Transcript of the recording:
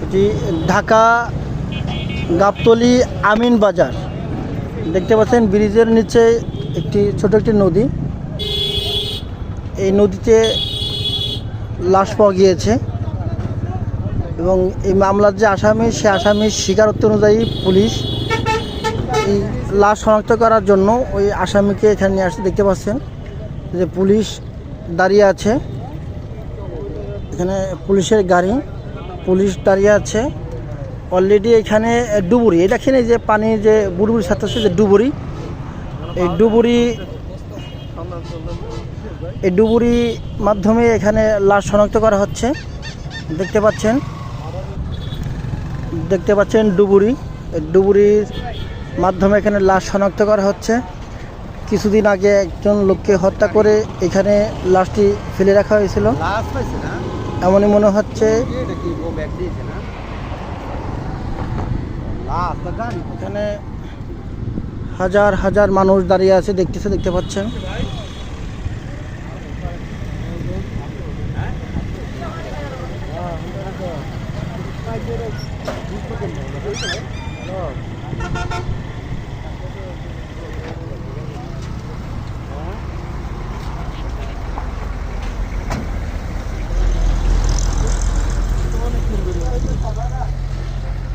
এটি ঢাকা গাবতলী আমিন বাজার। দেখতে পাচ্ছেন ব্রিজের নিচে ছোট একটি নদী। এই নদীতে লাশ পাওয়া গিয়েছে এবং এই মামলার যে আসামি, সে আসামির স্বীকারোক্তি অনুযায়ী পুলিশ এই লাশ শনাক্ত করার জন্য ওই আসামিকে এখানে নিয়ে আসতে। দেখতে পাচ্ছেন যে পুলিশ দাঁড়িয়ে আছে, এখানে পুলিশের গাড়ি, পুলিশ দাঁড়িয়ে আছে অলরেডি। এখানে ডুবুরি, এই দেখেন এই যে পানি যে বুড়বুড়ি ছাড়তেছে, যে ডুবুরি, এই ডুবুরি মাধ্যমে এখানে লাশ শনাক্ত করা হচ্ছে। দেখতে পাচ্ছেন ডুবুরির মাধ্যমে এখানে লাশ শনাক্ত করা হচ্ছে। কিছুদিন আগে একজন লোককে হত্যা করে এখানে লাশটি ফেলে রাখা হয়েছিল, এমনই মনে হচ্ছে। এখানে হাজার হাজার মানুষ দাঁড়িয়ে আছে, দেখতে পাচ্ছেন।